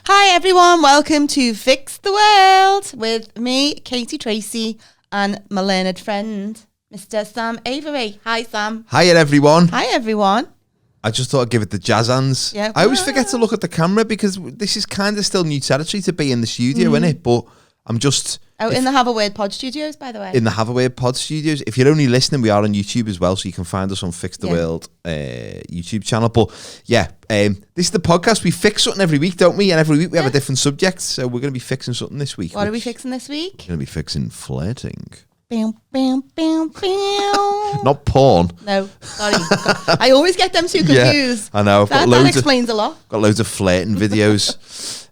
Hi everyone, welcome to Fix the World with me, Katie Tracy, and my learned friend, Mr. Sam Avery. Hi Sam. Hiya everyone. Hi everyone. I just thought I'd give it the jazz hands. Yeah. I always forget to look at the camera because this is kind of still new territory to be in the studio, innit? But I'm just... in the Have a Word Pod Studios, by the way. In the Have a Word Pod Studios. If you're only listening, we are on YouTube as well, so you can find us on Fix the World YouTube channel. But yeah, this is the podcast. We fix something every week, don't we? And every week we have a different subject. So we're going to be fixing something this week. What are we fixing this week? We're going to be fixing flirting. Bam, bam, bam, bam. Not porn. No, sorry. I always get them too confused. I know. That explains a lot. Got loads of flirting videos.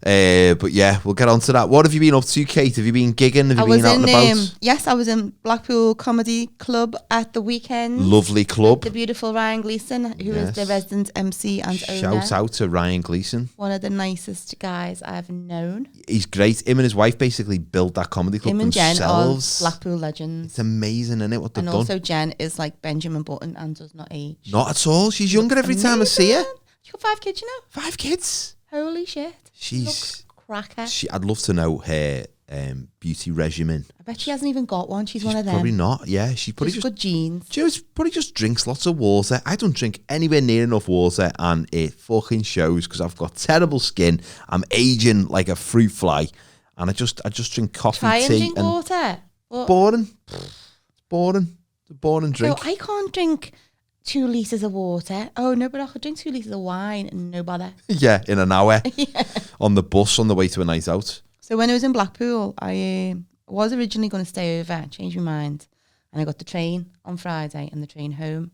But yeah, we'll get on to that. What have you been up to, Kate? Have you been gigging? Have you been out and about? Yes, I was in Blackpool Comedy Club at the weekend. Lovely club. The beautiful Ryan Gleeson, who is the resident MC and owner. Shout out to Ryan Gleeson. One of the nicest guys I've known. He's great. Him and his wife basically built that comedy club themselves. Him and Jen are Blackpool legends. It's amazing, isn't it, what they've done? And also Jen is like Benjamin Button and does not age. Not at all. She's younger every time I see her. She's got 5 kids, you know. 5 kids? Holy shit. She's cracker. I'd love to know her beauty regimen. I bet she hasn't even got one. She's one of them. Probably not. Yeah, she probably just good genes. She probably just drinks lots of water. I don't drink anywhere near enough water, and it fucking shows because I've got terrible skin. I'm aging like a fruit fly, and I just drink coffee, Try tea, and drink water. Boring. It's boring. It's a boring drink. So I can't drink 2 litres of water. Oh no, but I could drink 2 litres of wine and no bother. Yeah, in an hour. On the bus on the way to a night out. So when I was in Blackpool, I was originally going to stay over, changed my mind, and I got the train on Friday and the train home,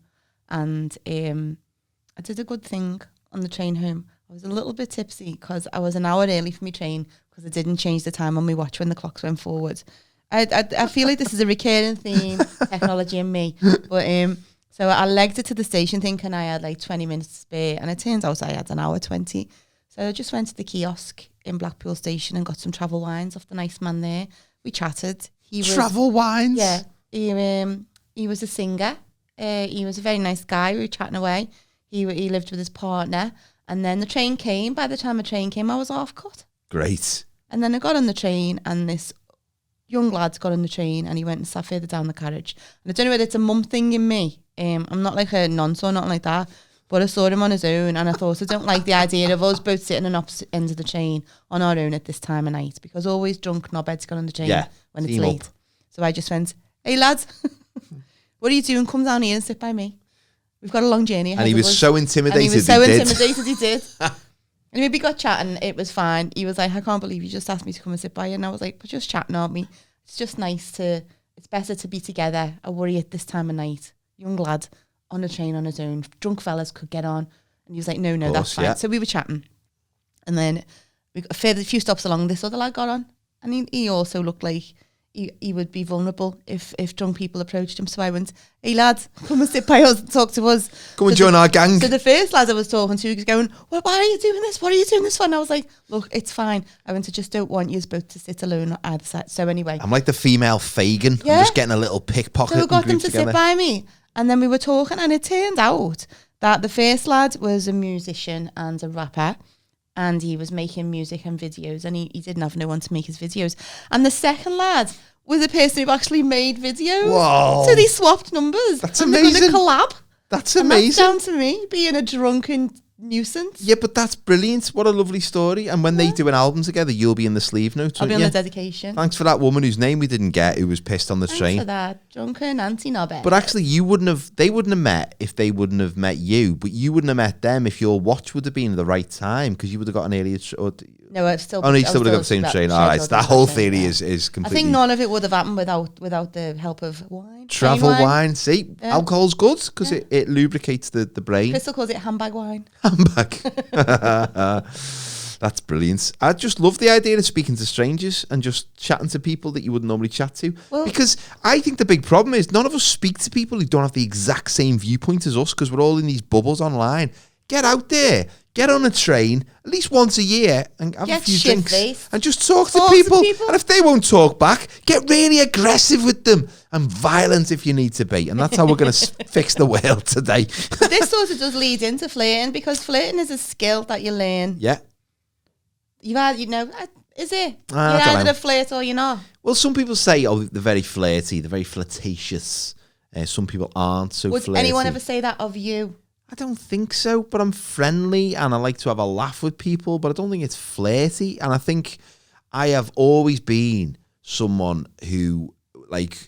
and I did a good thing on the train home. I was a little bit tipsy because I was an hour early for my train because I didn't change the time on my watch when the clocks went forward. I feel like this is a recurring theme, technology and me, but so I legged it to the station thinking I had like 20 minutes to spare, and it turns out I had an hour 20. So I just went to the kiosk in Blackpool Station and got some travel wines off the nice man there. We chatted. Travel wines? Yeah. He was a singer. He was a very nice guy. We were chatting away. He lived with his partner. And then the train came. By the time the train came, I was half cut. Great. And then I got on the train, and this young lad got on the train, and he went and sat further down the carriage. And I don't know whether it's a mum thing in me. I'm not like a nonce or nothing like that, but I saw him on his own, and I thought I don't like the idea of us both sitting on opposite ends of the train on our own at this time of night, because always drunk knobheads get on the train when it's late. Up. So I just went, "Hey lads, what are you doing? Come down here and sit by me. We've got a long journey ahead." And he was so intimidated. And he was so intimidated he did. And we got chatting. It was fine. He was like, "I can't believe you just asked me to come and sit by you." And I was like, "We're just chatting, aren't we? It's just nice to. It's better to be together. I worry at this time of night." Young lad on a train on his own. Drunk fellas could get on. And he was like, no, that's fine. Yeah. So we were chatting. And then a few stops along, this other lad got on. And he also looked like he would be vulnerable if drunk people approached him. So I went, "Hey lad, come and sit by us and talk to us. Come and join our gang." So the first lad I was talking to was going, "Well, why are you doing this? What are you doing this for?" And I was like, "Look, it's fine. I went, I just don't want you both to sit alone on either side." So anyway. I'm like the female Fagin. Yeah. I'm just getting a little pickpocket. So we got them to sit by me. And then we were talking, and it turned out that the first lad was a musician and a rapper, and he was making music and videos, and he didn't have no one to make his videos. And the second lad was a person who actually made videos. Whoa. So they swapped numbers. That's amazing. They're going to collab. That's amazing. And that's down to me being a drunken nuisance. Yeah, but that's brilliant. What a lovely story. And when they do an album together, you'll be in the sleeve notes. I'll be on the dedication. Thanks for that woman whose name we didn't get, who was pissed on the train. Thanks for that. Drunken anti-knobhead. But actually, they wouldn't have met if they wouldn't have met you, but you wouldn't have met them if your watch would have been at the right time, because you would have got an earlier... No, I've still... Oh, no, you still would have got the same train. All right, so that whole theory is completely... I think none of it would have happened without the help of wine. Travel wine. See, alcohol's good because it lubricates the brain. Crystal calls it handbag wine. Handbag. That's brilliant. I just love the idea of speaking to strangers and just chatting to people that you wouldn't normally chat to. Well, because I think the big problem is none of us speak to people who don't have the exact same viewpoint as us, because we're all in these bubbles online. Get out there, get on a train at least once a year and have a few drinks and just talk to people. And if they won't talk back, get really aggressive with them and violent if you need to be. And that's how we're going to fix the world today. This sort of does lead into flirting, because flirting is a skill that you learn. Yeah. You've had, is it? You're I don't either know. a flirt or you're not. Well, some people say, oh, they're very flirty, they're very flirtatious. Some people aren't so Would flirty. anyone ever say that of you? I don't think so, but I'm friendly and I like to have a laugh with people, but I don't think it's flirty. And I think I have always been someone who, like,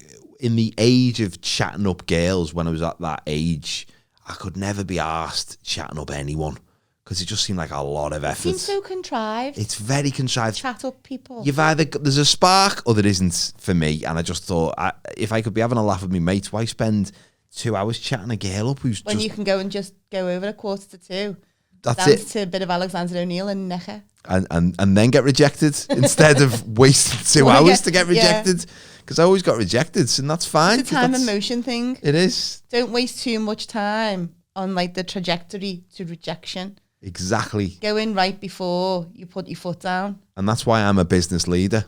in the age of chatting up girls, when I was at that age, I could never be asked chatting up anyone because it just seemed like a lot of effort. It seems so contrived. It's very contrived. Chat up people. There's a spark or there isn't for me. And I just thought, if I could be having a laugh with my mates, why spend 2 hours chatting a girl up who's when just... you can go and just go over a 1:45. That's dance it. to a bit of Alexander O'Neill and Necha. And then get rejected instead of wasting 2 hours to get rejected. Because I always got rejected, and that's fine. It's a time and motion thing. It is. Don't waste too much time on like the trajectory to rejection. Exactly. Go in right before you put your foot down. And that's why I'm a business leader.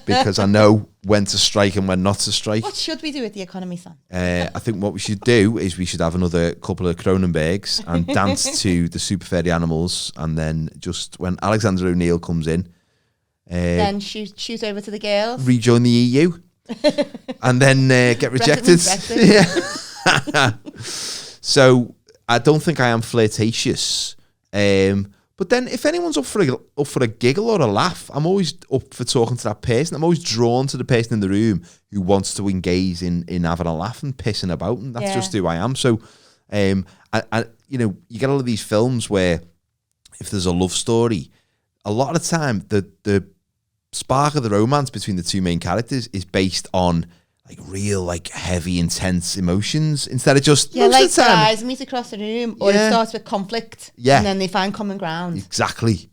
Because I know when to strike and when not to strike. What should we do with the economy, son? I think what we should do is we should have another couple of Cronenbergs and dance to the Super Fairy Animals, and then just when Alexander O'Neill comes in, then shoot over to the girls. Rejoin the EU. And then get rejected. Brexit. Yeah. So I don't think I am flirtatious. But then if anyone's up for a giggle or a laugh, I'm always up for talking to that person. I'm always drawn to the person in the room who wants to engage in having a laugh and pissing about, and that's just who I am. So, you get all of these films where if there's a love story, a lot of the time the spark of the romance between the two main characters is based on like real, like heavy, intense emotions instead of just most like of the time, guys meet across the room, or it starts with conflict, and then they find common ground. Exactly,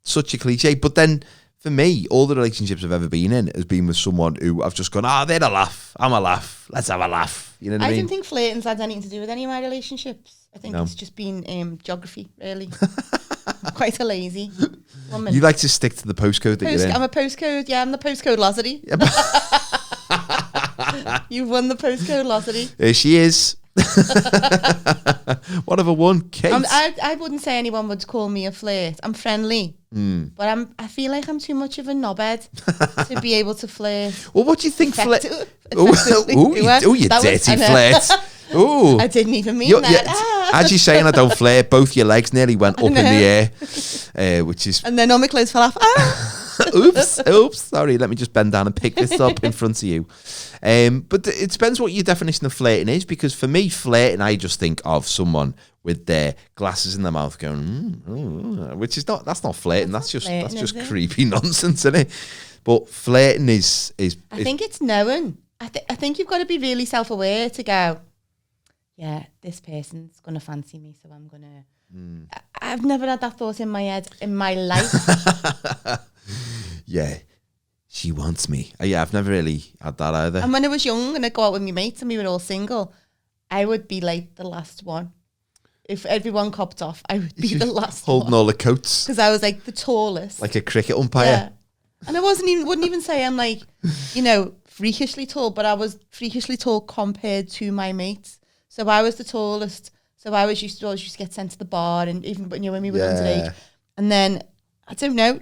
such a cliche. But then for me, all the relationships I've ever been in has been with someone who I've just gone, they're a laugh, I'm a laugh, let's have a laugh. You know what I mean? I don't think flirting's had anything to do with any of my relationships. I think it's just been geography, really. I'm quite a lazy woman. You like to stick to the postcode that you're in. I'm a postcode. Yeah, I'm the postcode Lozity. You've won the postcode lottery. Here she is. What have I won, Kate? I wouldn't say anyone would call me a flirt. I'm friendly, but I feel like I'm too much of a knobhead to be able to flirt. Well, what do you think flirt? You dirty flirt. Ooh, I didn't even mean that. Yeah, as you're saying, I don't flare. Both your legs nearly went up in the air, which is. And then all my clothes fell off. Oops. Sorry, let me just bend down and pick this up in front of you. But it depends what your definition of flirting is, because for me, flirting, I just think of someone with their glasses in their mouth going, which is not. That's not flirting. That's just creepy nonsense, isn't it? But flirting is I think it's knowing. I think you've got to be really self-aware to go, yeah, this person's going to fancy me, so I'm going to... I've never had that thought in my head in my life. Yeah, she wants me. I've never really had that either. And when I was young and I'd go out with my mates and we were all single, I would be like the last one. If everyone copped off, I would be the last holding one. All the coats. Because I was like the tallest. Like a cricket umpire. Yeah. And I wouldn't even say I'm like, freakishly tall, but I was freakishly tall compared to my mates. So I was the tallest. So I always used to get sent to the bar, and even when we were underage. And then, I don't know,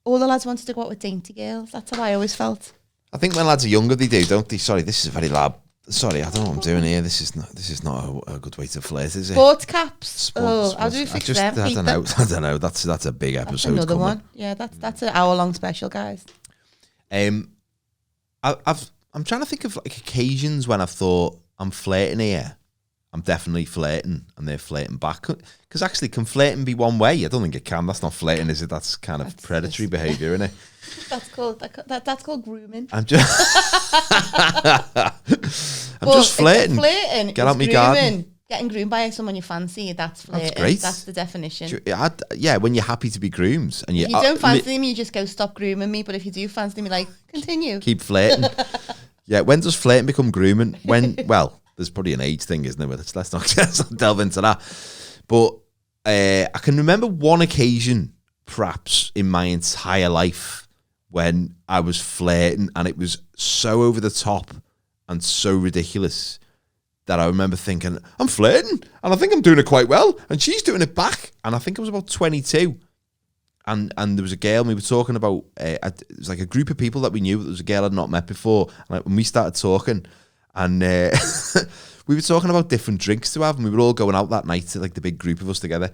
all the lads wanted to go out with dainty girls. That's how I always felt. I think when lads are younger, they do, don't they? Sorry, this is very loud. Sorry, I don't know what I'm doing here. This is not a good way to flirt, is it? Sports caps. How do we fix them? I don't know. That's a big episode. That's another one. Yeah, that's an hour-long special, guys. I'm trying to think of like occasions when I've thought I'm flirting here. I'm definitely flirting, and they're flirting back. Because actually, can flirting be one way? I don't think it can. That's not flirting, is it? That's kind of predatory behaviour, isn't it? That's called grooming. I'm just flirting. Flirting. Get out my garden. Getting groomed by someone you fancy, that's flirting. That's great. That's the definition. Yeah, when you're happy to be groomed. And if you don't fancy them, you just go, stop grooming me. But if you do fancy them, you're like, continue. Keep flirting. Yeah, when does flirting become grooming? Well, there's probably an age thing, isn't there? Let's not delve into that. But I can remember one occasion, perhaps, in my entire life when I was flirting, and it was so over the top and so ridiculous that I remember thinking, I'm flirting, and I think I'm doing it quite well, and she's doing it back. And I think I was about 22, and there was a girl, and we were talking about, it was like a group of people that we knew, there was a girl I'd not met before, and like, when we started talking, and we were talking about different drinks to have, and we were all going out that night, like the big group of us together,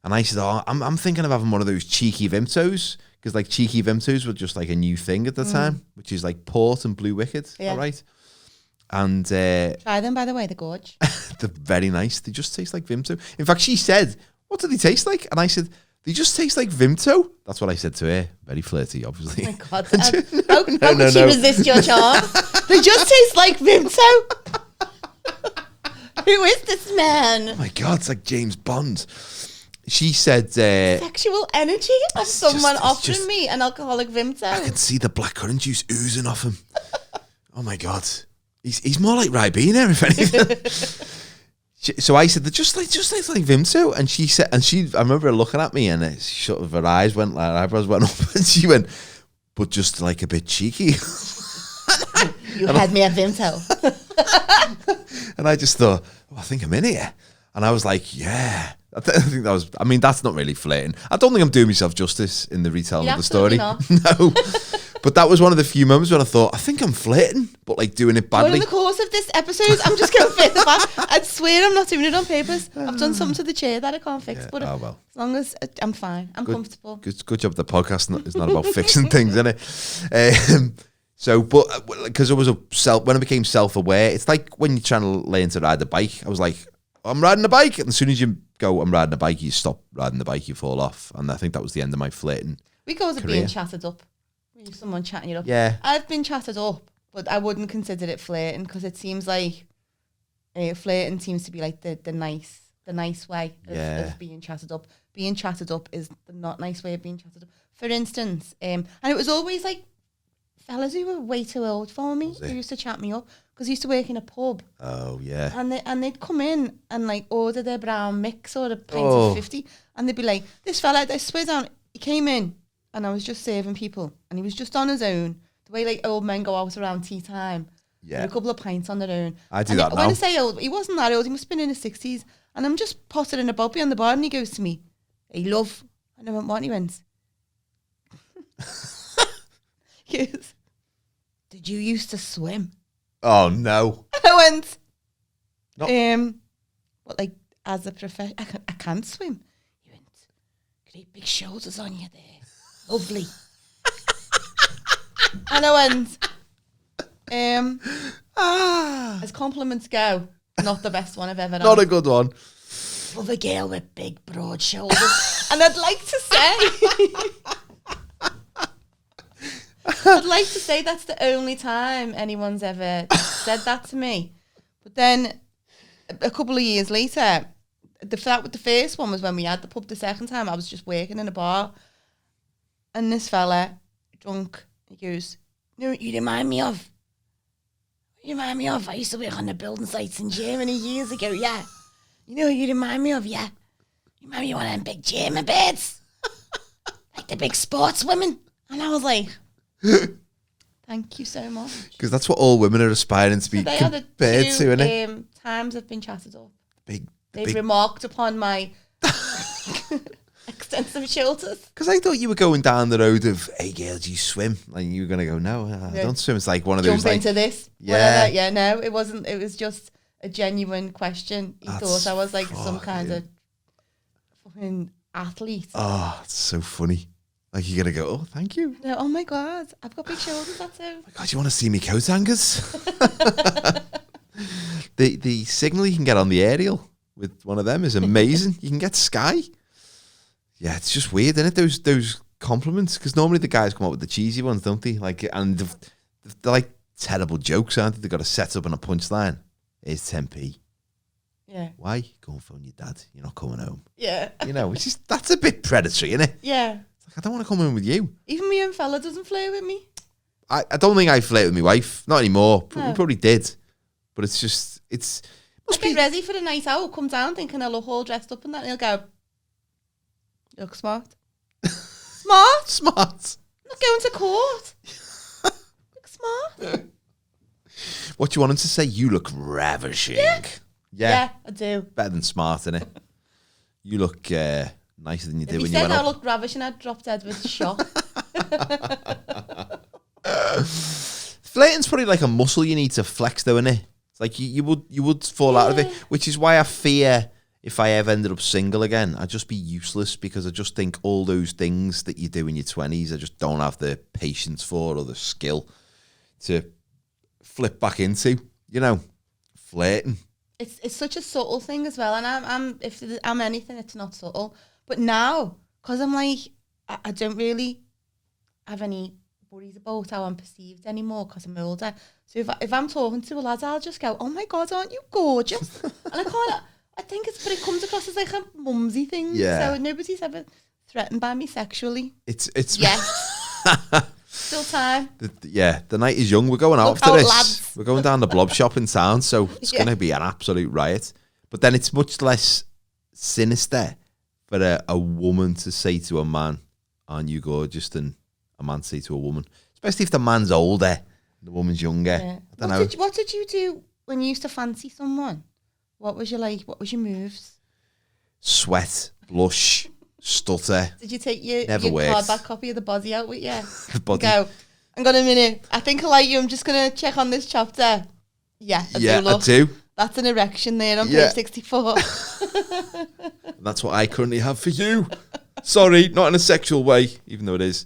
and I said, I'm thinking of having one of those cheeky Vimtos, because like cheeky Vimtos were just like a new thing at the time, which is like port and Blue Wicked, all right? And try them, by the way, they're gorgeous. they're very nice. They just taste like Vimto. In fact, she said, what do they taste like? And I said, they just taste like Vimto. That's what I said to her. Very flirty, obviously. Oh my God. How could she resist your charm? They just taste like Vimto. Who is this man? Oh my God, it's like James Bond. She said... sexual energy of someone offering me an alcoholic Vimto. I can see the blackcurrant juice oozing off him. Oh my God. He's more like Ribena, if anything. So I said, they're just like Vimto. And she said, I remember her looking at me, and her eyebrows went up, and she went, but just like a bit cheeky. You had me at Vimto. And I just thought, I think I'm in here. And I was like, yeah. I think that was, I mean, that's not really flirting. I don't think I'm doing myself justice in the retelling of the story. Not. No. But that was one of the few moments when I thought, I think I'm flirting, but like doing it badly. Well, in the course of this episode, I'm just going to fix the back. I swear I'm not doing it on purpose. I've done something to the chair that I can't fix. But as long as I'm fine, I'm comfortable. Good job the podcast is not about fixing things, isn't it? So, but because when I became self-aware, it's like when you're trying to learn to ride a bike. I was like, I'm riding a bike. And as soon as you go, I'm riding a bike, you stop riding the bike, you fall off. And I think that was the end of my flirting. We go to being chatted up. Someone chatting you up. Yeah. I've been chatted up, but I wouldn't consider it flirting, because it seems like flirting seems to be like the nice way of being chatted up. Being chatted up is the not nice way of being chatted up. For instance, and it was always like fellas who were way too old for me who used to chat me up, because I used to work in a pub. Oh yeah. And they'd come in and like order their brown mix or a pint of 50, and they'd be like, this fella, I swear down, he came in and I was just serving people, and he was just on his own, the way like old men go out around tea time, with a couple of pints on their own. I do that now. When I say old, he wasn't that old, he must have been in his 60s, and I'm just pottering about behind the bar, and he goes to me, hey love, and I went, what? And he went, he goes, did you used to swim? Oh no. And I went, no. What, like as a profession, I can't swim. He went, great big shoulders on you there. Lovely. And I went, as compliments go, not the best one I've ever done. Not a good one. Love a girl with big, broad shoulders. And I'd like to say that's the only time anyone's ever said that to me. But then a couple of years later, the first one was when we had the pub. The second time I was just working in a bar, and this fella, drunk, he goes, you know what you remind me of? I used to work on the building sites in Germany years ago, yeah. You know who you remind me of, yeah? You remind me of one of them big German birds. Like the big sportswomen. And I was like, thank you so much. Because that's what all women are aspiring to be compared to, isn't it? Times I've been chatted up. They've big remarked upon my extensive shoulders. Because I thought you were going down the road of, hey girl, do you swim? Like you were going to go, no, I don't swim. It's like one of those jump into this. Yeah. Whatever. Yeah, no, it wasn't. It was just a genuine question. He thought I was like some kind of fucking athlete. Oh, it's so funny. Like you're going to go, oh, thank you. No, oh my God, I've got big shoulders, that's it. Oh my God, you want to see me coat hangers? The signal you can get on the aerial with one of them is amazing. You can get Sky. Yeah, it's just weird, isn't it? Those compliments, because normally the guys come up with the cheesy ones, don't they? Like, and they're like terrible jokes, aren't they? They've got a setup and a punchline. Here's 10p. Yeah. Why? Go and phone your dad. You're not coming home. Yeah. You know, it's just, that's a bit predatory, isn't it? Yeah. It's like, I don't want to come in with you. Even my own fella doesn't flirt with me. I don't think I flirt with my wife. Not anymore. No. We probably did. But it's just, I get ready for the night out, come down thinking I look all dressed up and that, and he'll go, you look smart. Smart? Smart. I'm not going to court. Look smart. What do you want him to say? You look ravishing. Yeah, I do. Better than smart, innit? You look nicer than you did if when you you went said up. I looked ravishing, I'd drop dead with shock. Flirting's probably like a muscle you need to flex, though, isn't it? It's like you would fall out of it, which is why I fear if I ever ended up single again, I'd just be useless, because I just think all those things that you do in your 20s, I just don't have the patience for or the skill to flip back into, flirting. It's such a subtle thing as well, and if I'm anything, it's not subtle. But now, because I'm like, I don't really have any worries about how I'm perceived anymore because I'm older. So if I'm talking to a lad, I'll just go, "Oh my God, aren't you gorgeous?" And I think it comes across as like a mumsy thing. Yeah. So nobody's ever threatened by me sexually. It's still time. The night is young. We're going out after this. Lads. We're going down the blob shop in town, so it's going to be an absolute riot. But then it's much less sinister for a woman to say to a man, "Aren't you gorgeous?" than a man say to a woman, especially if the man's older and the woman's younger. Yeah. I don't know. What did you do when you used to fancy someone? What was your moves? Sweat, blush, stutter. Did you take your worked. hardback copy of the body out with you? The body. Go, hang on a minute. I think I like you. I'm just going to check on this chapter. Yeah, I do. That's an erection there on page 64. That's what I currently have for you. Sorry, not in a sexual way, even though it is.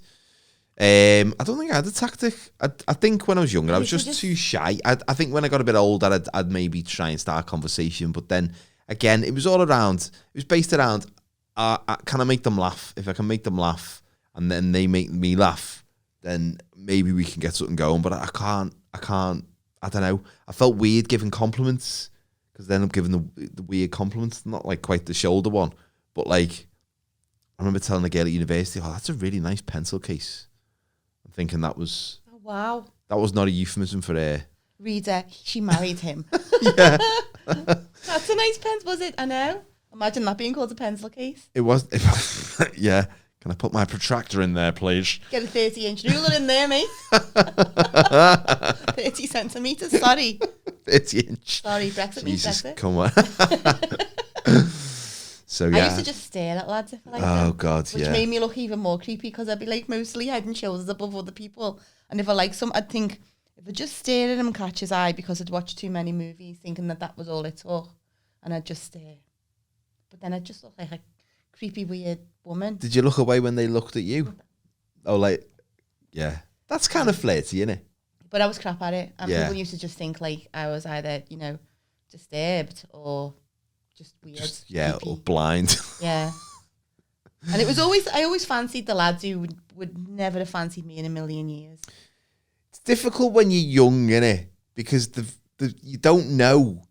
I don't think I had a tactic. I think when I was younger, I was just too shy. I think when I got a bit older, I'd maybe try and start a conversation. But then, again, it was all around, it was based around, can I make them laugh? If I can make them laugh and then they make me laugh, then maybe we can get something going. But I can't, I don't know. I felt weird giving compliments, because then I'm giving the weird compliments, not like quite the shoulder one. But like, I remember telling a girl at university, "Oh, that's a really nice pencil case." I'm thinking that was... Oh, wow. That was not a euphemism for her. Reader, she married him. Yeah. That's a nice pencil, was it? I know. Imagine that being called a pencil case. It was. Yeah. Can I put my protractor in there, please? Get a 30-inch ruler in there, mate. 30 centimetres, sorry. 30-inch. Sorry, Brexit means Brexit. Come on. So, yeah. I used to just stare at lads if I liked them. Oh, God, which made me look even more creepy, because I'd be like mostly head and shoulders above other people. And if I like some, I'd think, if I just stare at him and catch his eye, because I'd watched too many movies thinking that was all it took, and I'd just stare. But then I'd just look like a creepy, weird woman. Did you look away when they looked at you? Oh, like, yeah. That's kind of flirty, isn't it? But I was crap at it. And people used to just think like I was either, disturbed or just weird. Creepy. Or blind. Yeah. And it was I always fancied the lads who would never have fancied me in a million years. It's difficult when you're young, innit? Because you don't know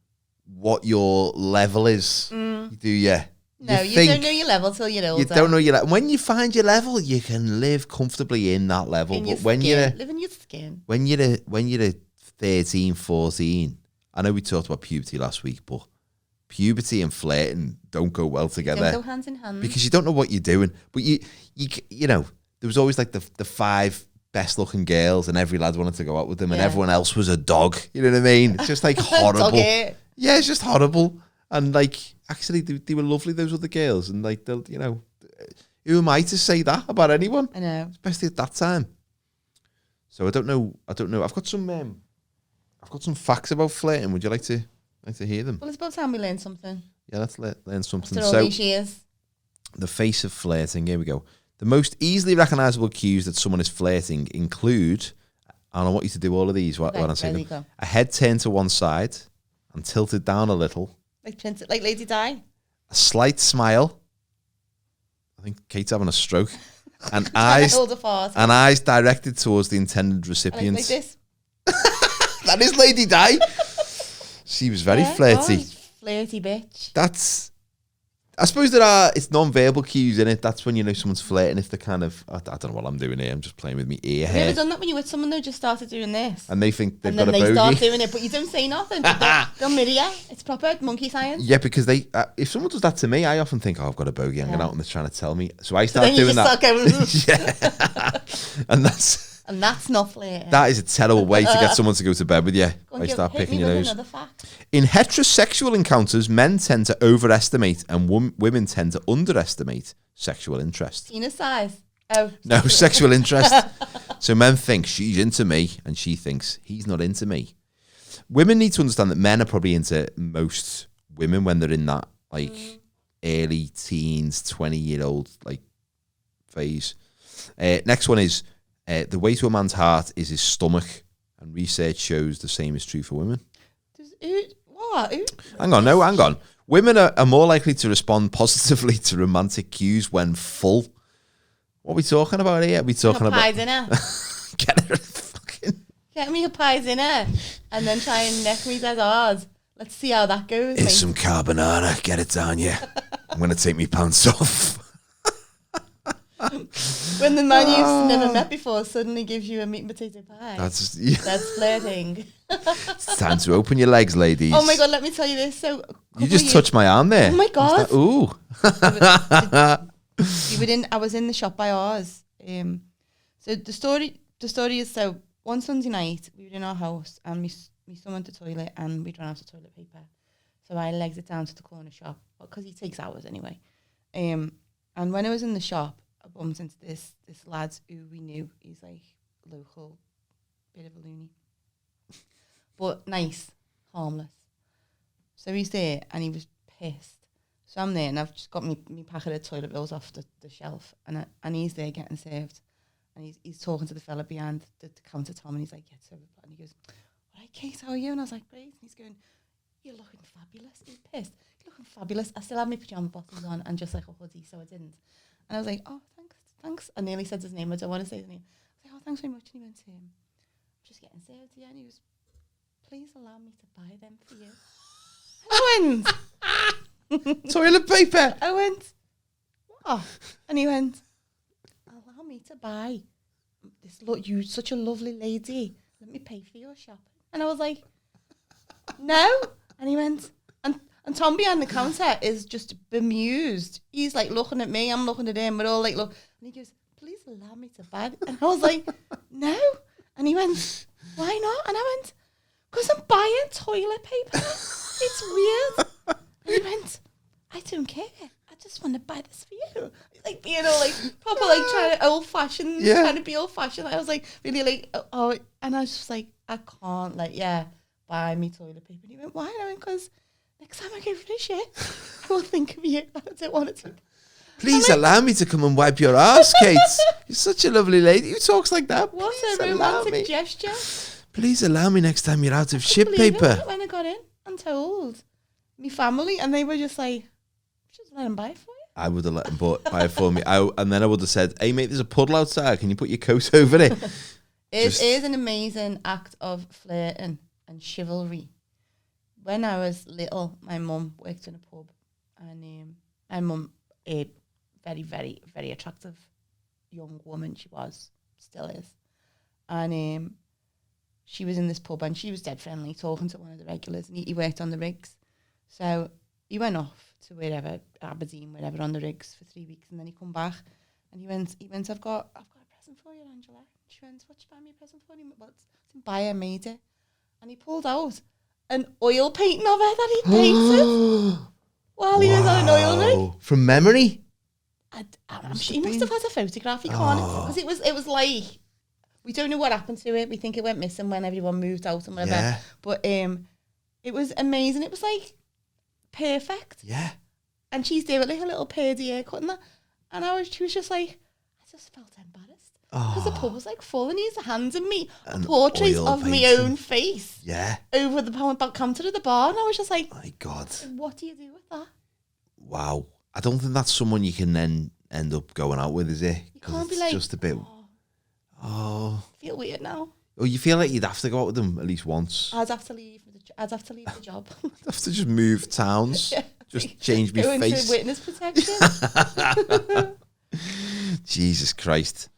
what your level is. Do you? No, you don't know your level till you're older. You don't know your level. When you find your level, you can live comfortably in that level. Live in your skin. When you're 13, 14, I know we talked about puberty last week, but puberty and flirting don't go well together. They don't go hand in hand. Because you don't know what you're doing. But you know, there was always like the 5 best looking girls, and every lad wanted to go out with them, and everyone else was a dog. You know what I mean? It's just like horrible. Yeah, it's just horrible. And like, actually, they were lovely, those other girls. And like, who am I to say that about anyone? I know. Especially at that time. So I don't know. I've got some facts about flirting. Would you like to hear them? Well, it's about time we learn something. Yeah, let's learn something. After all these years. The face of flirting. Here we go. The most easily recognisable cues that someone is flirting include, and I want you to do all of these while I'm saying them. A head turned to one side and tilted down a little. Like Lady Di. A slight smile. I think Kate's having a stroke. And eyes directed towards the intended recipient. Like this. That is Lady Di. She was very flirty. Flirty bitch. I suppose it's non-verbal cues in it. That's when you know someone's flirting, if they're kind of, I don't know what I'm doing here. I'm just playing with my ear hair. Have you ever done that when you're with someone who just started doing this? And they think they've got a bogey. And then they start doing it, but you don't say nothing. They'll mirror you. It's proper monkey science. Yeah, because if someone does that to me, I often think, I've got a bogey hanging out, and they're trying to tell me. So I start doing that. Yeah. And that's not flirting. That is a terrible way to get someone to go to bed with you. I start picking your nose. Another fact. In heterosexual encounters, men tend to overestimate and women tend to underestimate sexual interest. Penis size. Oh. No, sexual interest. So men think she's into me and she thinks he's not into me. Women need to understand that men are probably into most women when they're in that like early teens, 20-year-old like phase. Next one is the way to a man's heart is his stomach, and research shows the same is true for women. Hang on. Women are more likely to respond positively to romantic cues when full. What are we talking about here? Are we talking about pie dinner? Get me a pie dinner, and then try and neck me dead hard. Let's see how that goes. It's some carbonara. Get it down, yeah. I'm gonna take me pants off. When the man you've never met before suddenly gives you a meat and potato pie. That's flirting. It's time to open your legs, ladies. Oh my God, let me tell you this. So you just touched my arm there. Oh my God. Ooh. I was in the shop by ours. So the story is, so one Sunday night we were in our house and my son went to the toilet and we'd run out of toilet paper. So I legged it down to the corner shop because he takes hours anyway. And when I was in the shop, I bumped into this lad who we knew. He's like local, bit of a loony, but nice, harmless. So he's there and he was pissed. So I'm there and I've just got me packet of toilet rolls off the shelf and he's there getting served. And he's talking to the fella behind the counter, Tom, and he's like, "Yes, sir." And he goes, "All right, Kate, how are you?" And I was like, "Great." And he's going, "You're looking fabulous." He's pissed. "You're looking fabulous." I still had my pajama bottoms on and just like a hoodie, so I didn't. And I was like, "Oh, thanks." I nearly said his name. I don't want to say his name. I was like, "Oh, thanks very much." And he went to him, "I'm just getting served here." And he goes, "Please allow me to buy them for you." I went, "Toilet paper." I went, "What?" And he went, "Allow me to buy this. Look, you're such a lovely lady. Let me pay for your shopping." And I was like, "No." And he went, and Tom behind the counter is just bemused. He's like looking at me, I'm looking at him, we're all like, look. And he goes, "Please allow me to buy it." And I was like, "No." And he went, "Why not?" And I went, "Because I'm buying toilet paper. It's weird." And he went, "I don't care. I just want to buy this for you." Like being all like proper like trying to be old fashioned. I was like really like and I was just like, I can't buy me toilet paper. And he went, "Why?" And I went, "Because next time I go for a shit, I will think of you. I don't want it to." "Please allow me to come and wipe your ass, Kate. You're such a lovely lady who talks like that. What Please a romantic gesture. Please allow me next time you're out of shit paper." When I got in and told me family, and they were just like, "Just let him buy it for you." I would have let him buy it for me. And then I would have said, "Hey, mate, there's a puddle outside. Can you put your coat over it?" It is an amazing act of flirting and chivalry. When I was little, my mum worked in a pub, and my mum, a very, very, very attractive young woman, she was, still is, and she was in this pub, and she was dead friendly, talking to one of the regulars, and he worked on the rigs, so he went off to wherever, Aberdeen, wherever, on the rigs for 3 weeks, and then he come back, and he went, "I've got a present for you, Angela." She went, "What you buy me a present for?" Well, it's buyer made it, and he pulled out an oil painting of her that he painted while he was on an oil rig. From memory? He must have had a photograph. He can't, because it was like, we don't know what happened to it. We think it went missing when everyone moved out and whatever. Yeah. But it was amazing. It was like perfect. Yeah. And she's doing like a little purdy haircut and that. And she was just like, I just felt embarrassed. Because the pub was like full, and he's handing me a portrait of my own face. Yeah. Over the counter of the bar. And I was just like, my God. What do you do with that? Wow. I don't think that's someone you can then end up going out with, is it? You can't be like, just a bit. I feel weird now. Oh, you feel like you'd have to go out with them at least once. I'd have to leave the job. I'd have to just move towns. Yeah. Just change my go face. Into witness protection. Jesus Christ.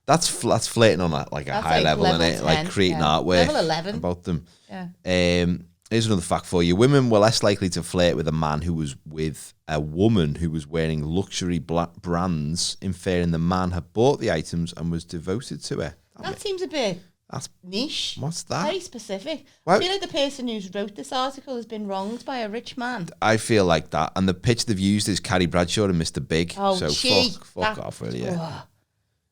That's flirting on a high level, isn't it? 10, like creating artwork level 11 about them. Yeah. Here's another fact for you. Women were less likely to flirt with a man who was with a woman who was wearing luxury brands, inferring the man had bought the items and was devoted to her. That seems a bit That's niche. What's that? Very specific. Well, I feel like the person who's wrote this article has been wronged by a rich man. I feel like that. And the pitch they've used is Carrie Bradshaw and Mr. Big. Oh, so fuck off, really. Yeah.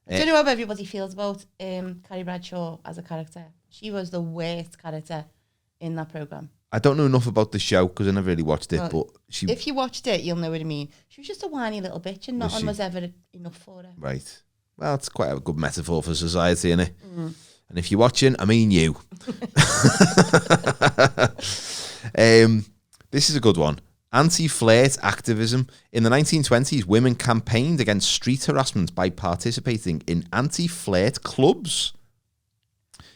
I don't know how everybody feels about Carrie Bradshaw as a character. She was the worst character in that programme. I don't know enough about the show because I never really watched it. But if you watched it, you'll know what I mean. She was just a whiny little bitch, and nothing was ever enough for her. Right. Well, it's quite a good metaphor for society, isn't it? Mm. And if you're watching, I mean you. This is a good one. Anti-flirt activism. In the 1920s, women campaigned against street harassment by participating in anti-flirt clubs.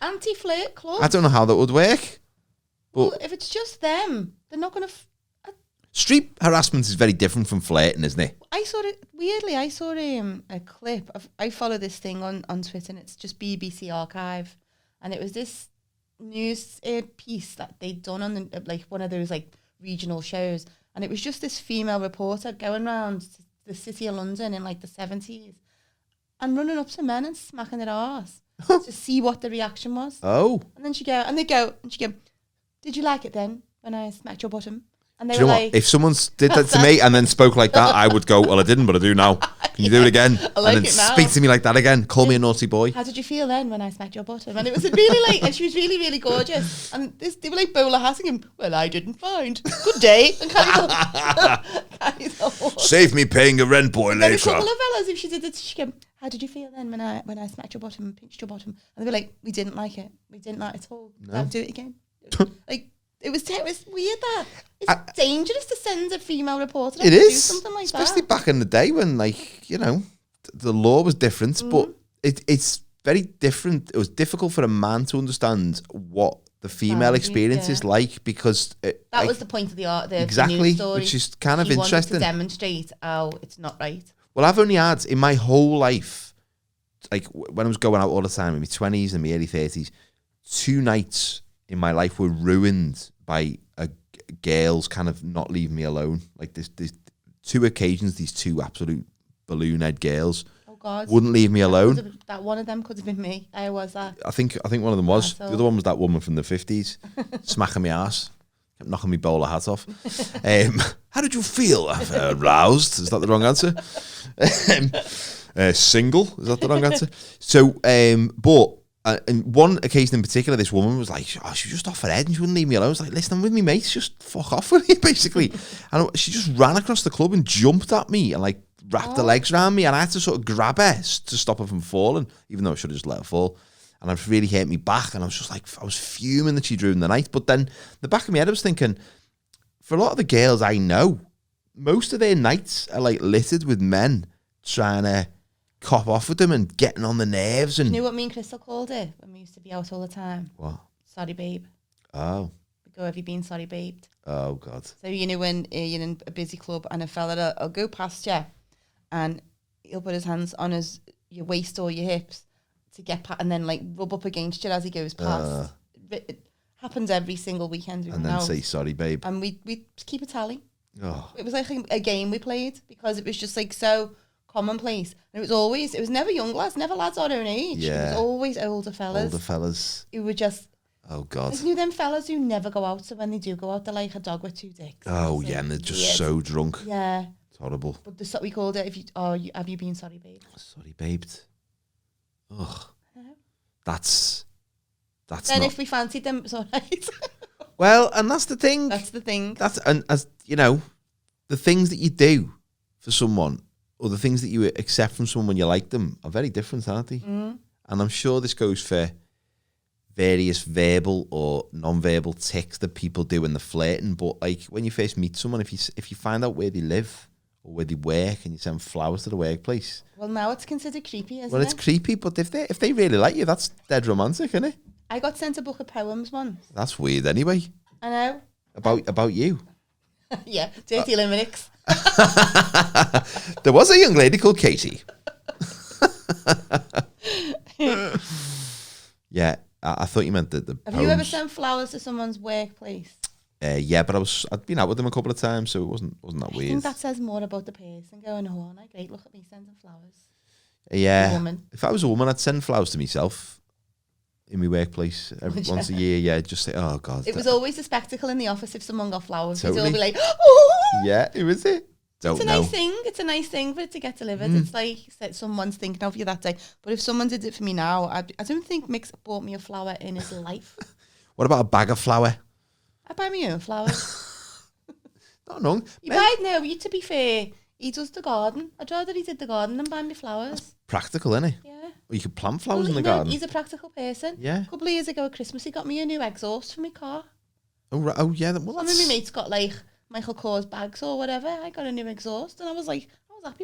Anti-flirt clubs? I don't know how that would work. Well, if it's just them, they're not going to... Street harassment is very different from flirting, isn't it? I saw a clip. I follow this thing on Twitter, and it's just BBC Archive. And it was this news piece that they'd done on one of those regional shows. And it was just this female reporter going around the city of London in the 70s and running up to men and smacking their arse to see what the reaction was. Oh. And then she'd go, did you like it then when I smacked your bottom? And they do you were know what? If someone did that to me and then spoke like that, I would go, well, I didn't, but I do now. Can you do it again? I like and then it now. Speak to me like that again. Call me a naughty boy. How did you feel then when I smacked your bottom? And it was really and she was really, really gorgeous. And they were bowler hatting him. Well, I didn't mind. Good day. And Save me paying a rent boy later. A couple of fellas, if she did it, she'd go, how did you feel then when I smacked your bottom and pinched your bottom? And they were like, we didn't like it. We didn't like it at all. No. I'll do it again. It was weird that. It's dangerous to send a female reporter to do something like especially that. Back in the day when, the law was different, but it's very different. It was difficult for a man to understand what the female experience is like because... that was the point of the art, the exactly, news story. which is kind of she interesting. Wanted to demonstrate how it's not right. Well, I've only had, in my whole life, when I was going out all the time in my 20s and my early 30s, 2 nights in my life were ruined by girls kind of not leaving me alone. There's 2 occasions, these 2 absolute balloon head girls wouldn't leave me alone. That one of them could have been me. I was that. I think one of them was. The other one was that woman from the 50s, smacking my ass, kept knocking me bowler hat off. How did you feel? Aroused. Is that the wrong answer? Single. Is that the wrong answer? So, but. And one occasion in particular, this woman was like, she was just off her head and she wouldn't leave me alone. I was like, listen, I'm with me mates, just fuck off with me, basically. And she just ran across the club and jumped at me and wrapped her legs around me, and I had to sort of grab her to stop her from falling, even though I should have just let her fall. And it really hurt me back, and I was just I was fuming that she'd ruined the night. But then the back of my head, I was thinking, for a lot of the girls I know, most of their nights are littered with men trying to cop off with them and getting on the nerves. And you know what me and Crystal called it when we used to be out all the time? What? Sorry, babe. Oh. We go, have you been sorry, babed? Oh, God. So, when you're in a busy club and a fella will go past you and he'll put his hands on your waist or your hips to get and then rub up against you as he goes past. It happens every single weekend. And then say, sorry, babe. And we keep a tally. Oh. It was a game we played because it was just so commonplace. And it was never young lads, never lads our own age. Yeah. It was always older fellas. Who were just... Oh, God. I knew them fellas who never go out, so when they do go out, they're like a dog with 2 dicks. Oh, yeah, and they're just so drunk. Yeah. It's horrible. But we called it, have you been sorry, babe? Sorry, babe. Ugh. That's then not... if we fancied them, it's all right. Well, and that's the thing. And as you know, the things that you do for someone or the things that you accept from someone when you like them are very different, aren't they? Mm. And I'm sure this goes for various verbal or non-verbal tics that people do in the flirting. But when you first meet someone, if you find out where they live or where they work and you send flowers to the workplace. Well, now it's considered creepy, isn't it? Well, it's creepy, but if they really like you, that's dead romantic, isn't it? I got sent a book of poems once. That's weird anyway. I know. About you. Yeah, dirty limericks. There was a young lady called Katie. Yeah, I thought you meant the Have poems. you ever sent flowers to someone's workplace? Yeah, but I'd been out with them a couple of times, so it wasn't that weird. I think that says more about the person going, oh, aren't I great? Look at me sending flowers. Yeah. A woman. If I was a woman, I'd send flowers to myself. in my workplace once a year. Yeah, just say, oh God. It was always a spectacle in the office if someone got flowers. Totally. We'd all be like, oh! Yeah, who is it? It's a nice thing. It's a nice thing for it to get delivered. It's like someone's thinking of you that day. But if someone did it for me now, I don't think Mick's bought me a flower in his life. What about a bag of flour? I buy my own flowers. Not wrong. To be fair, he does the garden. I'd rather he did the garden than buy me flowers. That's practical, isn't it? Yeah. Well, you could plant flowers in the garden. He's a practical person. Yeah. A couple of years ago at Christmas, he got me a new exhaust for my car. Oh, right. Oh yeah. Well, Some of my mates got like Michael Kors bags or whatever. I got a new exhaust and I was happy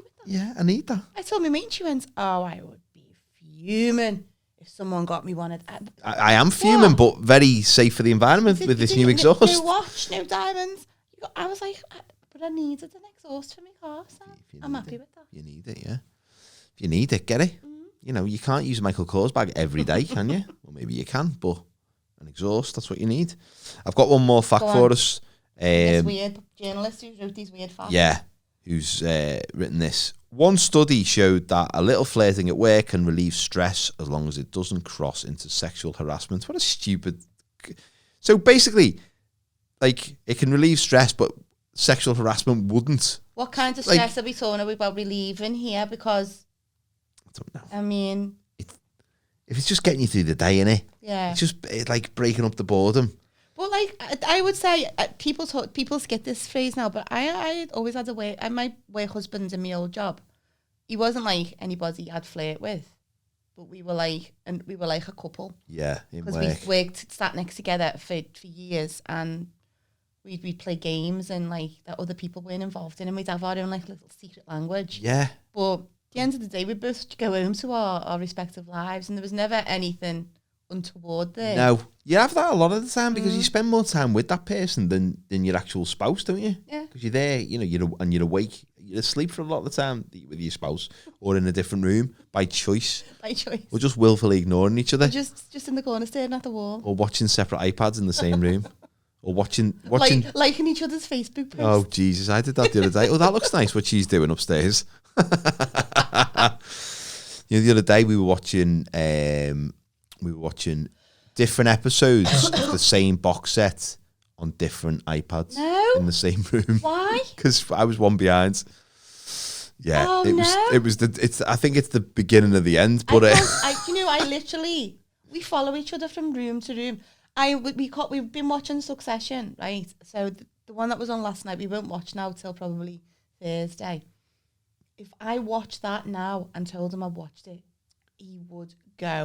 with that. Yeah, I need that. I told my mate and she went, oh, I would be fuming if someone got me one. I am fuming, but very safe for the environment with this new exhaust. No watch, no diamonds. I was like, but I needed an exhaust for my car, so I'm happy with that. You need it, yeah. If you need it, get it. You know, you can't use a Michael Kors bag every day, can you? Well, maybe you can, but an exhaust, that's what you need. I've got one more fact for us. This weird journalist who wrote these weird facts. Yeah, who's written this. One study showed that a little flirting at work can relieve stress as long as it doesn't cross into sexual harassment. What a stupid... So basically, like, it can relieve stress, but sexual harassment wouldn't. What kinds of stress are we talking about relieving here? Because... I don't know. I mean... If it's just getting you through the day, innit? Yeah. It's just like breaking up the boredom. Well, like, I would say people skip this phrase now, but I always had my work husband in my old job. He wasn't like anybody I'd flirt with, but we were like a couple. Yeah, because we sat next together for years, and we'd play games and like that other people weren't involved in, and we'd have our own like little secret language. Yeah. But at the end of the day, we'd both go home to our respective lives, and there was never anything untoward there. No, you have that a lot of the time because you spend more time with that person than your actual spouse, don't you? Yeah. Because you're there, you know, you're awake, you're asleep for a lot of the time with your spouse, or in a different room by choice. By choice. Or just willfully ignoring each other. Or just in the corner staring at the wall. Or watching separate iPads in the same room. Or watching liking each other's Facebook posts. Oh Jesus, I did that the other day. Oh, that looks nice. What she's doing upstairs. The other day we were watching different episodes of the same box set on different iPads in the same room. Why? Because I was one behind. Yeah, oh, I think it's the beginning of the end. But we follow each other from room to room. We've been watching Succession, right? So the one that was on last night, we won't watch now till probably Thursday. If I watched that now and told him I watched it, he would go,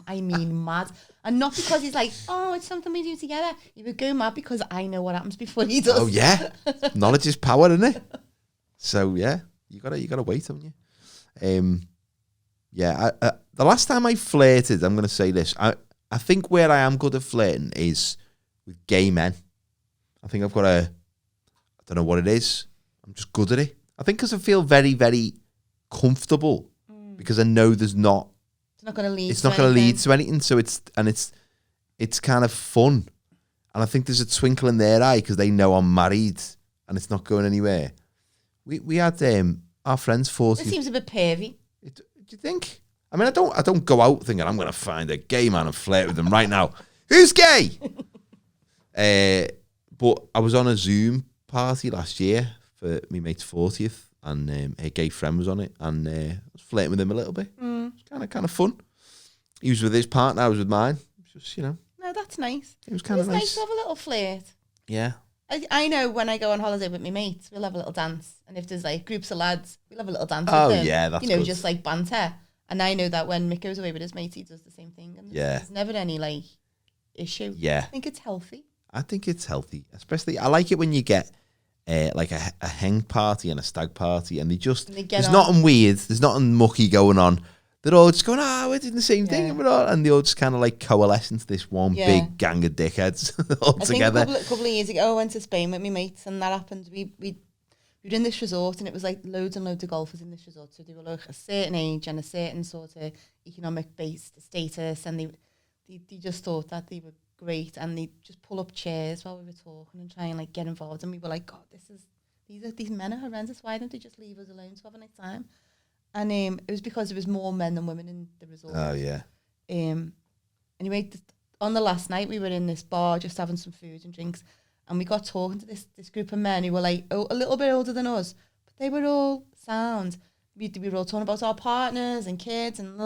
mad. And not because he's like, oh, it's something we do together. He would go mad because I know what happens before he does. Oh yeah, knowledge is power, isn't it? So yeah, you gotta wait, haven't you? The last time I flirted, I'm gonna say this. I think where I am good at flirting is with gay men. I think I don't know what it is. I'm just good at it. I think because I feel very, very comfortable because I know it's not going to lead to anything. So it's kind of fun. And I think there's a twinkle in their eye because they know I'm married and it's not going anywhere. We had our friend's 40th. It seems a bit pervy. Do you think? I mean, I don't go out thinking I'm going to find a gay man and flirt with him right now. Who's gay? But I was on a Zoom party last year for my mate's 40th, and her gay friend was on it, and I was flirting with him a little bit. It was kind of fun. He was with his partner, I was with mine. It was just, No, that's nice. It was kind of nice. It's nice to have a little flirt. Yeah. I know when I go on holiday with my mates, we'll have a little dance, and if there's like groups of lads, we'll have a little dance with them. Oh yeah, that's good. Just like banter. And I know that when Mick goes away with his mates, he does the same thing. And there's never any like issue. Yeah. I think it's healthy. Especially, I like it when you get like a hang party and a stag party, and there's nothing weird, there's nothing mucky going on. They're all just going, we're doing the same thing, and they all just kind of like coalesce into this one big gang of dickheads all together. I think a couple of years ago, I went to Spain with my mates, and that happened. We were in this resort, and it was like loads and loads of golfers in this resort. So they were like a certain age and a certain sort of economic-based status, and they just thought that they were great, and they just pull up chairs while we were talking and try and like get involved. And we were like, God, these men are horrendous. Why don't they just leave us alone to have a nice time? And it was because there was more men than women in the resort. Oh yeah. Anyway, on the last night, we were in this bar just having some food and drinks, and we got talking to this group of men who were like a little bit older than us, but they were all sound. We were all talking about our partners and kids, and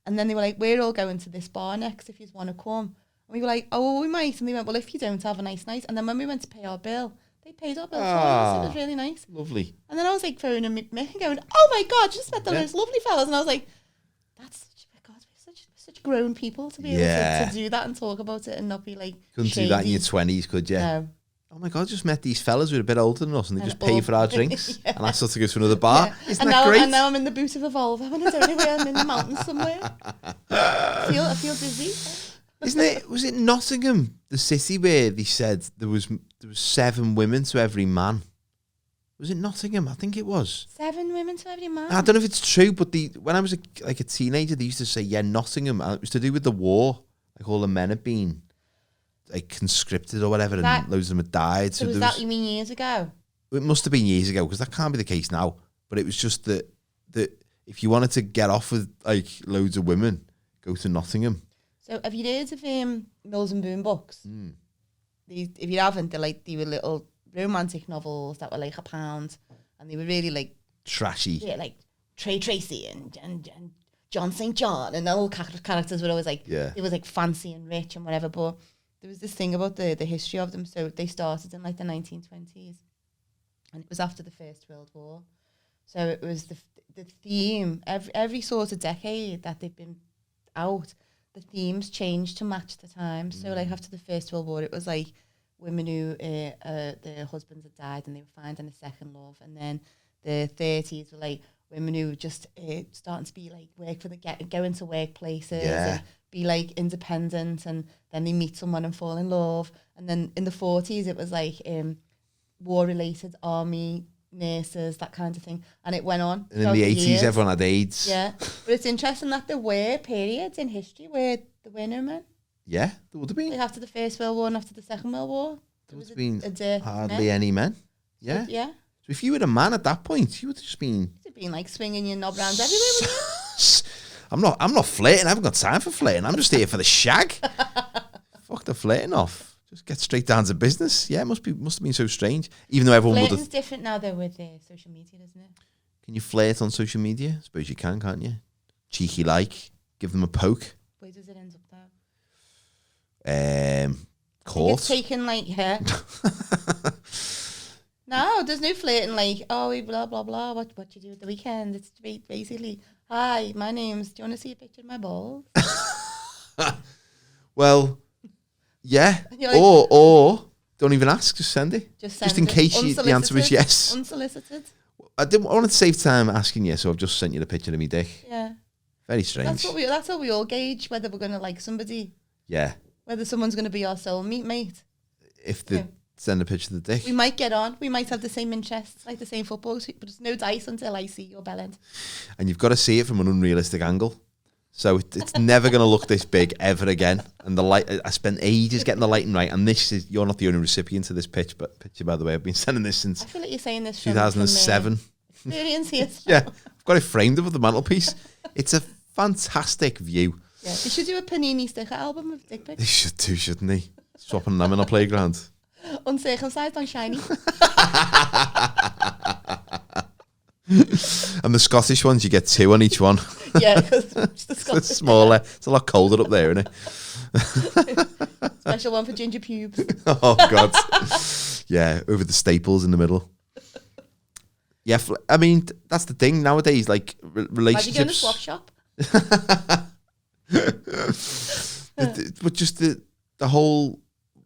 then they were like, we're all going to this bar next if you want to come. And we were like, oh, we might. And they went, well, if you don't, have a nice night. And then when we went to pay our bill, they paid our bill for us. It was really nice. Lovely. And then I was like phoning Mick and going, oh my God, just met the most lovely fellas. And I was like, that's such grown people to be able to do that and talk about it and not be like couldn't shady. do that in your 20s, could you? No. Oh my God, I just met these fellas who are a bit older than us and they just pay for our drinks and asked us to go to another bar. Isn't that great? And now I'm in the boot of a Volvo and I don't know where I'm in the mountains somewhere. I feel dizzy. Isn't it? Was it Nottingham, the city where they said there was 7 women to every man? Was it Nottingham? I think it was. 7 women to every man? I don't know if it's true, but when I was a teenager, they used to say, yeah, Nottingham. And it was to do with the war. Like all the men had been like conscripted or whatever, and loads of them had died. So was that, you mean years ago? It must have been years ago, because that can't be the case now. But it was just that if you wanted to get off with like loads of women, go to Nottingham. So have you heard of Mills and Boon books? If you haven't, they were little romantic novels that were like £1, and they were really like trashy. Yeah, like Trey Tracy and John St. John, and all characters were always like it was like fancy and rich and whatever. But there was this thing about the history of them. So they started in like the 1920s, and it was after the First World War. So it was the theme every sort of decade that they've been out. The themes changed to match the time. So like after the First World War, it was like women who their husbands had died and they were finding a second love. And then the 30s were like women who just starting to be like go into workplaces and be like independent, and then they meet someone and fall in love. And then in the 40s it was like war related, army, nurses, that kind of thing, and it went on. And in the 80s everyone had AIDS. Yeah, but it's interesting that there were periods in history where there were no men. Yeah, there would have been. Like after the First World War and after the Second World War, there would have been hardly any men. Yeah. Yeah. So if you were a man at that point, you would have just been... You'd have been like swinging your knob round everywhere, wouldn't you? I'm not flirting. I haven't got time for flirting. I'm just here for the shag. Fuck the flirting off. Just get straight down to business. Yeah, it must have been so strange. Even though everyone would have... Flirting's different now though with social media, isn't it? Can you flirt on social media? I suppose you can, can't you? Cheeky like. Give them a poke. Where does it end up though? Court. It's taken like No, there's no flirting like, oh, we blah blah blah. What you do at the weekend? It's basically, hi, my name's. Do you want to see a picture of my balls? Well, yeah. Like, or don't even ask. Just send it. Just in case the answer is yes. Unsolicited. I wanted to save time asking you, so I've just sent you the picture of me dick. Yeah. Very strange. That's how we all gauge whether we're gonna like somebody. Yeah. Whether someone's gonna be our soulmate, mate. If they send a picture of the dick. We might get on. We might have the same interests, like the same football, but there's no dice until I see your bell end. And you've got to see it from an unrealistic angle. So it's never going to look this big ever again. And the light, I spent ages getting the lighting right. And you're not the only recipient of this picture, by the way. I've been sending this since I feel like you're saying this 2007. From experience here. Yeah, I've got it framed above the mantelpiece. It's a fantastic view. Yeah, they should do a Panini sticker album of dick pics. They should do, shouldn't they? Swapping them in a playground. Uncircumcised on shiny. And the Scottish ones, you get 2 on each one. Yeah, because the Scottish. It's smaller. It's a lot colder up there, isn't it? Special one for ginger pubes. Oh, God. Yeah, over the staples in the middle. Yeah, I mean, that's the thing nowadays, like, relationships. Why do you go in a swap shop? But just the whole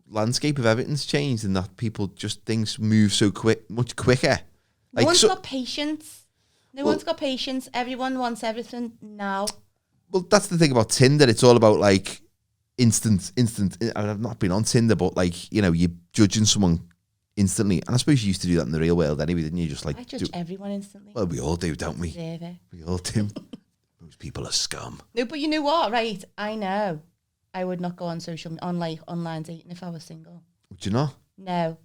landscape of everything's changed, and that things move so much quicker. No one's got patience. No one's got patience. Everyone wants everything now. Well, that's the thing about Tinder. It's all about like instant. I've not been on Tinder, but like, you know, you're judging someone instantly. And I suppose you used to do that in the real world anyway, didn't you? Just like I judge everyone instantly. Well, we all do, don't we? We all do. Those people are scum. No, but you know what? Right, I know. I would not go on online dating if I was single. Would you not? No.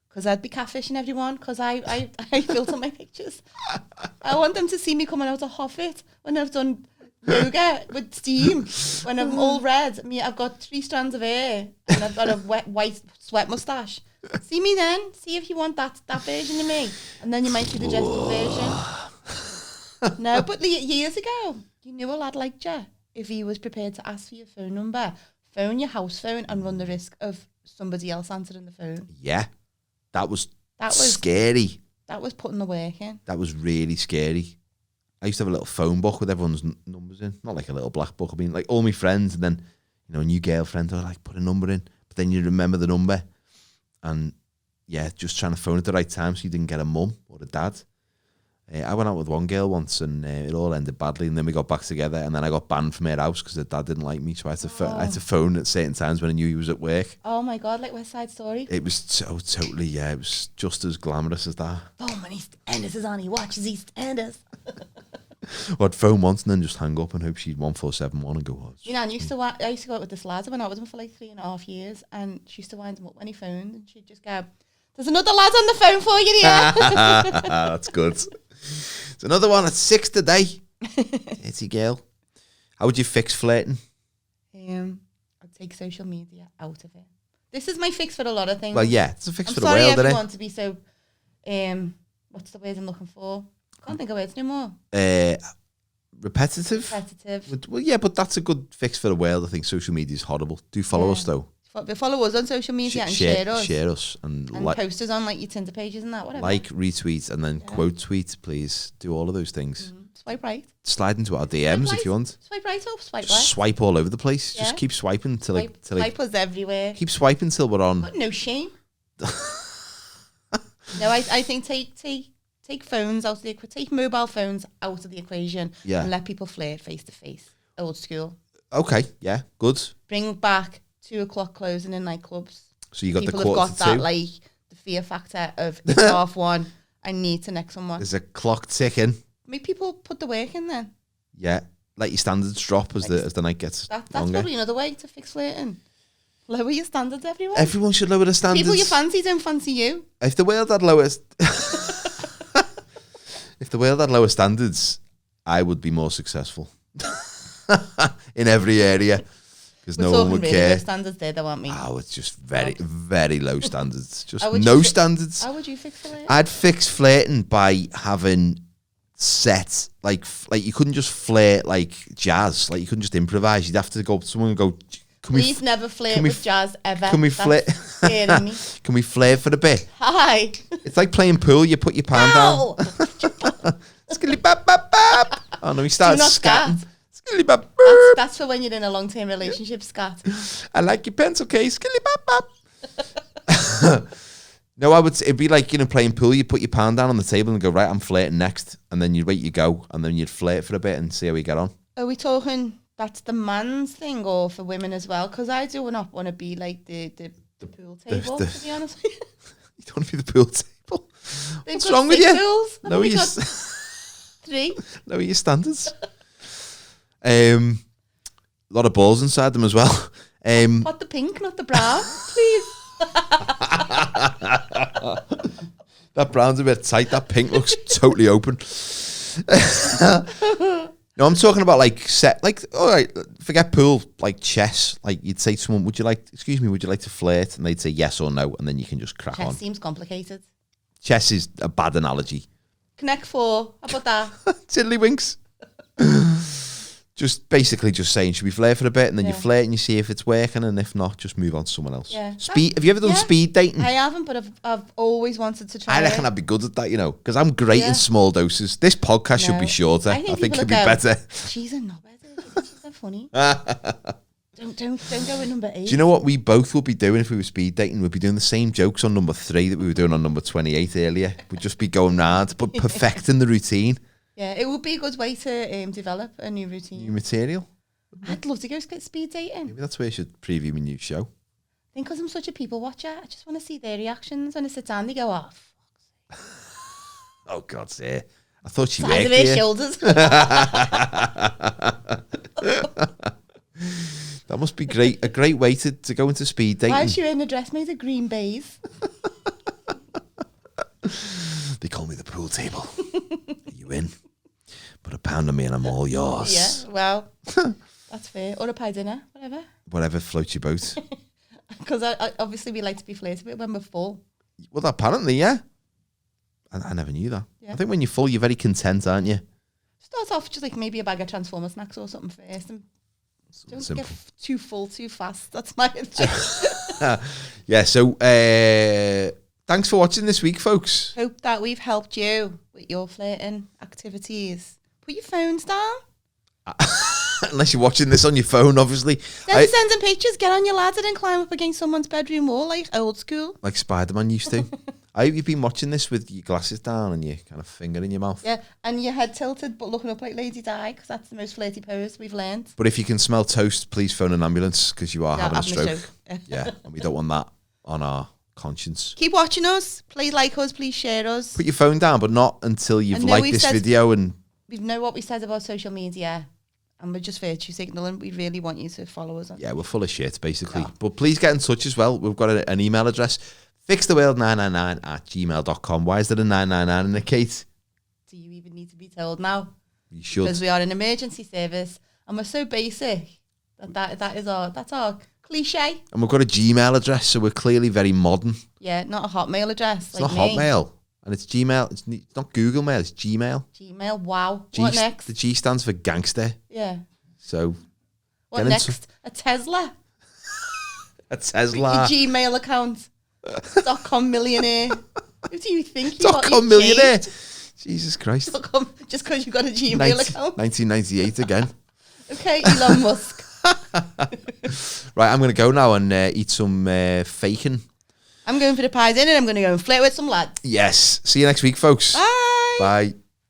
Because I'd be catfishing everyone, because I filter my pictures. I want them to see me coming out of Hoffit when I've done yoga with steam when I'm all red. I've got 3 strands of hair and I've got a white sweat moustache. See me then. See if you want that version of me. And then you might see the dressed up version. No, but years ago, you knew a lad like you if he was prepared to ask for your phone number, phone your house phone and run the risk of somebody else answering the phone. Yeah. That was scary. That was putting the work in. That was really scary. I used to have a little phone book with everyone's numbers in. Not like a little black book. I mean, like all my friends, and then, a new girlfriend, I like put a number in. But then you remember the number. And yeah, just trying to phone at the right time so you didn't get a mum or a dad. I went out with one girl once and it all ended badly. And then we got back together and then I got banned from her house because her dad didn't like me. So I had to phone at certain times when I knew he was at work. Oh my God, like West Side Story? It was so totally, yeah, it was just as glamorous as that. Oh, when EastEnders is on, he watches EastEnders. Well, I'd phone once and then just hang up and hope she'd 1471 and go, oh, I used to go out with this lad. I went out with him for like 3.5 years and she used to wind him up when he phoned and she'd just go, there's another lad on the phone for you here. That's good. There's another one at 6 today. Itty girl. How would you fix flirting? I'd take social media out of it. This is my fix for a lot of things. Well, yeah, it's a fix for the world, isn't it? I'm sorry everyone to be so, what's the word I'm looking for? Can't think of words no more. Repetitive. Well, yeah, but that's a good fix for the world. I think social media is horrible. Do follow us though. Follow us on social media and share us. Share us and post us on like your Tinder pages and that, whatever. Like, retweet, and then quote tweet, please. Do all of those things. Swipe right. Slide into our DMs if you want. Swipe right or swipe right. Swipe all over the place. Yeah. Just keep swiping till swipe us everywhere. Keep swiping till we're on. But no shame. No, I think take phones out of take mobile phones out of the equation and let people flirt face to face. Old school. Okay, yeah, good. Bring back 2:00 closing in nightclubs. So you got people the quarter have got that like the fear factor of it's 1:30. I need to next someone. There's a clock ticking. Make people put the work in then. Yeah, let your standards drop as the night gets That's longer. probably another way to fix flirting. Lower your standards, everyone. Everyone should lower the standards. People you fancy don't fancy you. If the world had lower standards, I would be more successful in every area because no one would really care. Low standards there, though, aren't we? Oh, it's just very low standards. Just standards. How would you fix flirting? I'd fix flirting by having set like you couldn't just flirt like jazz. Like you couldn't just improvise. You'd have to go up to someone and go. Please never flirt with jazz ever. Can we flirt? Can we flirt for a bit? Hi. It's like playing pool. You put your palm down. Skilly bap bap bap. Oh no, he started scatting. Skilly bap. That's for when you're in a long-term relationship. Scat. I like your pencil case. Skilly bap bap. No, it'd be like playing pool. You put your palm down on the table and go, right, I'm flirting next, and then you'd wait you go, and then you'd flirt for a bit and see how we get on. Are we talking? That's the man's thing, or for women as well? Because I do not want to be like the pool table, to be honest with you. You don't want to be the pool table? What's wrong with you? Pools. No, you 3. No, your standards. A lot of balls inside them as well. What the pink, not the brown, please. That brown's a bit tight. That pink looks totally open. No, I'm talking about all right, forget pool, like chess. Like you'd say to someone, would you like to flirt? And they'd say yes or no, and then you can just crack on. Chess seems complicated. Chess is a bad analogy. Connect 4, how about that? Tiddlywinks. Just saying, should we flirt for a bit? And then you flirt and you see if it's working, and if not, just move on to someone else. Yeah. Have you ever done speed dating? I haven't, but I've always wanted to try. I reckon I'd be good at that, because I'm great in small doses. This podcast should be shorter. I think it'd be better. She's a knobhead. She's so funny. Don't go with number 8. Do you know what we both would be doing if we were speed dating? We'd be doing the same jokes on number 3 that we were doing on number 28 earlier. We'd just be going round, but perfecting the routine. Yeah, it would be a good way to develop a new routine. New material. I'd love to go speed dating. Maybe that's where you should preview my new show. I think because I'm such a people watcher, I just want to see their reactions when I sit down. They go, oh, fuck's sake. Oh, God's sake. I thought she worked here. Her shoulders. That must be a great way to go into speed dating. Why is she wearing a dress made of green baize? They call me the pool table. Are you in? Put a pound on me and I'm all yours. Yeah, well, that's fair. Or a pie dinner, whatever. Whatever floats your boat. Because I obviously we like to be flirty with when we're full. Well, apparently, yeah. I never knew that. Yeah. I think when you're full, you're very content, aren't you? Start off just like maybe a bag of Transformer snacks or something first. And don't get too full too fast. That's my advice. Yeah, so thanks for watching this week, folks. Hope that we've helped you with your flirting activities. Put your phones down. Unless you're watching this on your phone, obviously. Then sending pictures, get on your ladder and climb up against someone's bedroom wall like old school. Like Spider-Man used to. I hope you've been watching this with your glasses down and your kind of finger in your mouth. Yeah, and your head tilted but looking up like Lady Di, because that's the most flirty pose we've learned. But if you can smell toast, please phone an ambulance because you are having a stroke. Yeah, and we don't want that on our conscience. Keep watching us. Please like us. Please share us. Put your phone down, but not until you've liked this video. And we know what we said about social media. And we're just virtue signaling. We really want you to follow us. Yeah, we're full of shit, basically. Yeah. But please get in touch as well. We've got an email address, fixtheworld999@gmail.com. Why is there a 999 in the Kate? Do you even need to be told now? You should. Because we are an emergency service and we're so basic that's our cliche. And we've got a Gmail address, so we're clearly very modern. Yeah, not a Hotmail address. It's not Hotmail. And it's Gmail. It's not Google Mail. It's Gmail. Gmail. Wow. What next? The G stands for gangster. Yeah. So. What next? A Tesla. A Tesla. Your Gmail account. .com millionaire. Who do you think you .com millionaire? Jesus Christ. Just because you've got a Gmail account. 1998 again. Okay, Elon Musk. Right, I'm going to go now and eat some faking. I'm going for the pie dinner and I'm going to go and flirt with some lads. Yes. See you next week, folks. Bye. Bye.